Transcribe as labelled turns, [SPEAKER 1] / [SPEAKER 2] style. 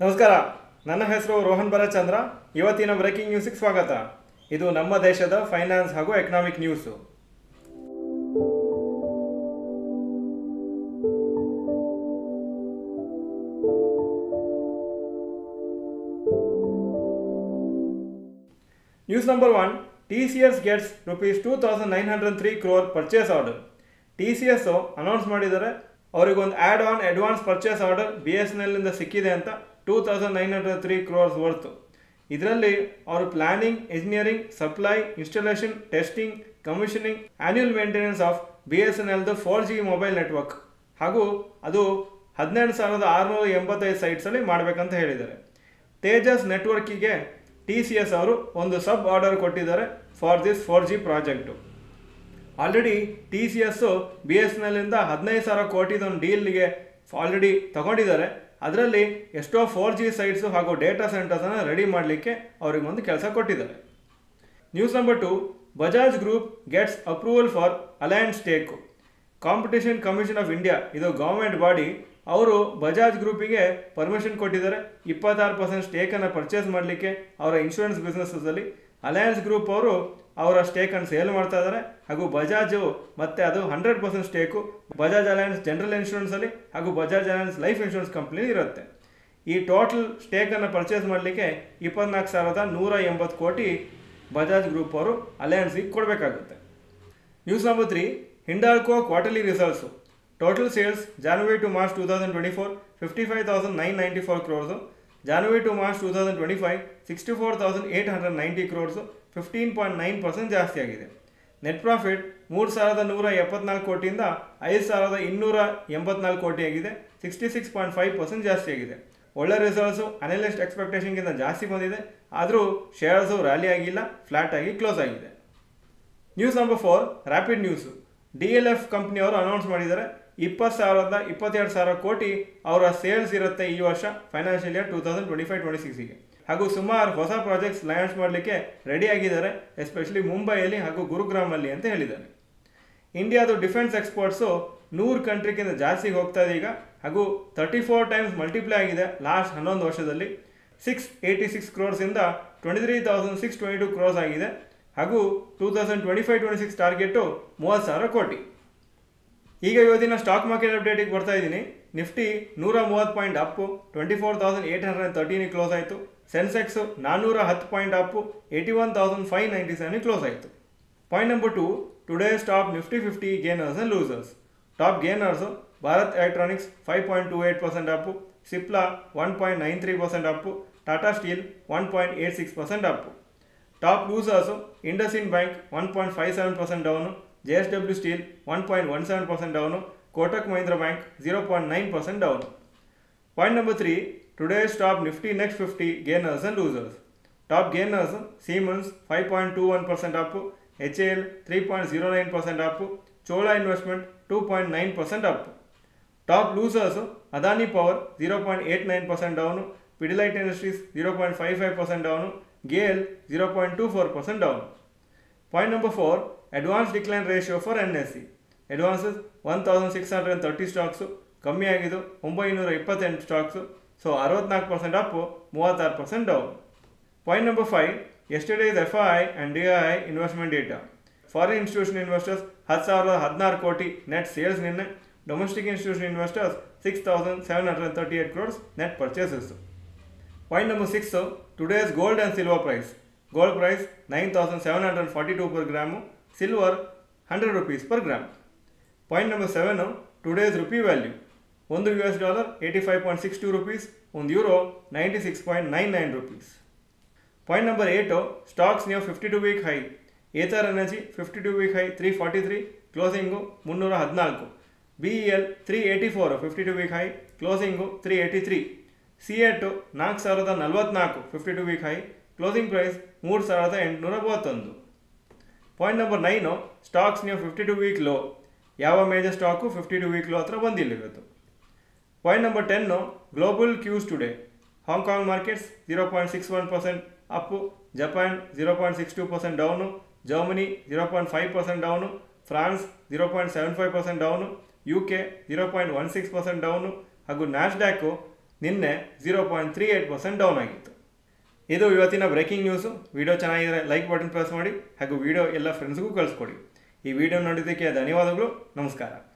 [SPEAKER 1] ನಮಸ್ಕಾರ. ನನ್ನ ಹೆಸರು ರೋಹನ್ ಭರಚಂದ್ರ. ಇವತ್ತಿನ ಬ್ರೇಕಿಂಗ್ ನ್ಯೂಸ್ಗೆ ಸ್ವಾಗತ. ಇದು ನಮ್ಮ ದೇಶದ ಫೈನಾನ್ಸ್ ಹಾಗೂ economic news. News number 1. TCS gets rupees 2,903 crore purchase order. TCS announce ಮಾಡಿದ್ದಾರೆ, ಅವರಿಗೊಂದು add on advance purchase order BSNL ಇಂದ ಸಿಕ್ಕಿದೆ ಅಂತ 2,903 crores ವರ್ತು. ಇದರಲ್ಲಿ ಅವರು planning, engineering, supply, installation, testing, commissioning, annual maintenance of BSNLದು 4G ಮೊಬೈಲ್ ನೆಟ್ವರ್ಕ್ ಹಾಗೂ ಅದು 12,685 ಸೈಟ್ಸಲ್ಲಿ ಮಾಡಬೇಕಂತ ಹೇಳಿದ್ದಾರೆ. ತೇಜಸ್ ನೆಟ್ವರ್ಕಿಗೆ TCS ಅವರು ಒಂದು ಸಬ್ ಆರ್ಡರ್ ಕೊಟ್ಟಿದ್ದಾರೆ for this 4G project. Already TCS BSNL ಇಂದ 15,000 ಕೋಟಿದೊಂದು ಡೀಲ್ಗೆ ಆಲ್ರೆಡಿ ತಗೊಂಡಿದ್ದಾರೆ. ಅದರಲ್ಲಿ ಎಷ್ಟೋ 4G ಸೈಟ್ಸು ಹಾಗೂ ಡೇಟಾ ಸೆಂಟರ್ಸನ್ನು ರೆಡಿ ಮಾಡಲಿಕ್ಕೆ ಅವರಿಗೆ ಒಂದು ಕೆಲಸ ಕೊಟ್ಟಿದ್ದಾರೆ. News number 2. Bajaj group gets approval for alliance stake. Competition commission of India, ಇದು ಗೌರ್ಮೆಂಟ್ ಬಾಡಿ, ಅವರು ಬಜಾಜ್ ಗ್ರೂಪಿಗೆ ಪರ್ಮಿಷನ್ ಕೊಟ್ಟಿದ್ದಾರೆ 26% ಸ್ಟೇಕನ್ನು ಪರ್ಚೇಸ್ ಮಾಡಲಿಕ್ಕೆ ಅವರ ಇನ್ಶೂರೆನ್ಸ್ ಬಿಸ್ನೆಸ್ಸಲ್ಲಿ. ಅಲಯನ್ಸ್ ಗ್ರೂಪ್ ಅವರು ಅವರ ಸ್ಟೇಕನ್ನು ಸೇಲ್ ಮಾಡ್ತಾ ಇದ್ದಾರೆ ಹಾಗೂ ಬಜಾಜು ಮತ್ತು ಅದು 100% ಸ್ಟೇಕು ಬಜಾಜ್ ಅಲಯನ್ಸ್ ಜನರಲ್ ಇನ್ಶೂರೆನ್ಸಲ್ಲಿ ಹಾಗೂ Bajaj alliance life insurance company ಇರುತ್ತೆ. ಈ ಟೋಟಲ್ ಸ್ಟೇಕನ್ನು ಪರ್ಚೇಸ್ ಮಾಡಲಿಕ್ಕೆ 24,180 ಕೋಟಿ ಬಜಾಜ್ ಗ್ರೂಪ್ ಅವರು ಅಲಯನ್ಸಿಗೆ ಕೊಡಬೇಕಾಗುತ್ತೆ. News number 3. Hindalco quarterly results. Total sales January to March 2024 55,994 crores. January to March 2025 64,890 crores, 15.9% ಜಾಸ್ತಿ ಆಗಿದೆ. ನೆಟ್ ಪ್ರಾಫಿಟ್ 3,174 ಕೋಟಿಯಿಂದ 5,284 ಕೋಟಿ ಆಗಿದೆ, 66.5% ಜಾಸ್ತಿ ಆಗಿದೆ. ಒಳ್ಳೆ ರಿಸಲ್ಟ್ಸು ಅನಲಿಸ್ಟ್ ಎಕ್ಸ್ಪೆಕ್ಟೇಷನ್ಗಿಂತ ಜಾಸ್ತಿ ಬಂದಿದೆ, ಆದರೂ ಶೇರ್ಸು ರ್ಯಾಲಿ ಆಗಿಲ್ಲ, ಫ್ಲಾಟ್ ಆಗಿ ಕ್ಲೋಸ್ ಆಗಿದೆ. News number 4. Rapid news. DLF ಕಂಪ್ನಿಯವರು ಅನೌನ್ಸ್ ಮಾಡಿದ್ದಾರೆ 20,000ರಿಂದ 22,000 ಕೋಟಿ ಅವರ ಸೇಲ್ಸ್ ಇರುತ್ತೆ ಈ ವರ್ಷ ಫೈನಾನ್ಷಿಯಲ್ ಇಯರ್ 2025-26ಗೆ. ಹಾಗೂ ಸುಮಾರು ಹೊಸ ಪ್ರಾಜೆಕ್ಟ್ಸ್ ಲಾಂಚ್ ಮಾಡಲಿಕ್ಕೆ ರೆಡಿ ಆಗಿದ್ದಾರೆ, ಎಸ್ಪೆಷಲಿ ಮುಂಬೈಯಲ್ಲಿ ಹಾಗೂ ಗುರುಗ್ರಾಮಲ್ಲಿ ಅಂತ ಹೇಳಿದ್ದಾರೆ. ಇಂಡಿಯಾದು ಡಿಫೆನ್ಸ್ ಎಕ್ಸ್ಪೋರ್ಟ್ಸು 100 ಕಂಟ್ರಿಗಿಂತ ಜಾಸ್ತಿ ಹೋಗ್ತಾ ಇದೆ ಈಗ, ಹಾಗೂ 34 ಟೈಮ್ಸ್ ಮಲ್ಟಿಪ್ಲೈ ಆಗಿದೆ ಲಾಸ್ಟ್ 11 ವರ್ಷದಲ್ಲಿ. 686 ಕ್ರೋರ್ಸಿಂದ 23,622 ಕ್ರೋರ್ಸ್ ಆಗಿದೆ, ಹಾಗೂ 2025-26 ಟಾರ್ಗೆಟು 30,000 ಕೋಟಿ. ಈಗ ಇವತ್ತಿನ ಸ್ಟಾಕ್ ಮಾರ್ಕೆಟ್ ಅಪ್ಡೇಟಿಗೆ ಬರ್ತಾ ಇದ್ದೀನಿ. ನಿಫ್ಟಿ 130 ಪಾಯಿಂಟ್ ಅಪ್ಪು 24,813 ಕ್ಲೋಸ್ ಆಯಿತು. ಸೆನ್ಸೆಕ್ಸು 410 ಪಾಯಿಂಟ್ ಅಪ್ಪು 81,597 ಕ್ಲೋಸ್ ಆಯಿತು. Point number 2. Today's top Nifty 50 gainers and losers. Top gainers Bharat Electronics 5.28% up, Cipla 1.93% up, Tata Steel 1.86% up. Top losers IndusInd Bank 1.57% down, JSW Steel 1.17% down, Kotak Mahindra Bank 0.9% down. Point number 3. Today's top Nifty next 50 gainers and losers. Top gainers Siemens 5.21% up, HAL 3.09% up, Chola investment 2.9% up. Top losers Adani power 0.89% down, Pidilite industries 0.55% down, GAIL 0.24% down. Point number 4. Advance decline ratio for NSE. Advances 1,630 stocks, ಕಮ್ಮಿ ಆಗಿದ್ದು 928 stocks, so 64% up, 36% down. Point number 5. Yesterday's FII and DII investment data. Foreign institution investors 10,016 ಕೋಟಿ net sales ನಿನ್ನೆ. Domestic institution investors 6,738 crores net purchases. Point number 6. Today's gold and silver price. Gold price 9,742 per gram, silver 100 rupees per gram. Point number 7. Today's rupee value. $1 85.62 rupees, €1 96.99 rupees. Point number 8. Stocks near 52-week high. Ather energy 52-week high 343, closing 314. BEL 384 52-week high, closing 383. CAT 4,044 52-week high, closing price 3,831. Point number 9. Stocks ನೀವು 52-week low. ಯಾವ major stock 52-week low ಹತ್ರ ಬಂದಿಲ್ಲ ಇವತ್ತು. Point number 10. Global Qs today. Hong Kong markets 0.61% Appu, Japan 0.62% down, Germany 0.5% down, France 0.75% down, UK 0.16% down ಹಾಗೂ ನ್ಯಾಸ್ಡ್ಯಾಕು ನಿನ್ನೆ 0.38% down ಆಗಿತ್ತು. ಇದು ಇವತ್ತಿನ ಬ್ರೇಕಿಂಗ್ ನ್ಯೂಸು. ವಿಡಿಯೋ ಚೆನ್ನಾಗಿದ್ದರೆ ಲೈಕ್ ಬಟನ್ ಪ್ರೆಸ್ ಮಾಡಿ ಹಾಗೂ ವಿಡಿಯೋ ಎಲ್ಲ ಫ್ರೆಂಡ್ಸ್ಗೂ ಕಳಿಸ್ಕೊಡಿ. ಈ ವಿಡಿಯೋ ನೋಡಿದ್ದಕ್ಕೆ ಧನ್ಯವಾದಗಳು. ನಮಸ್ಕಾರ.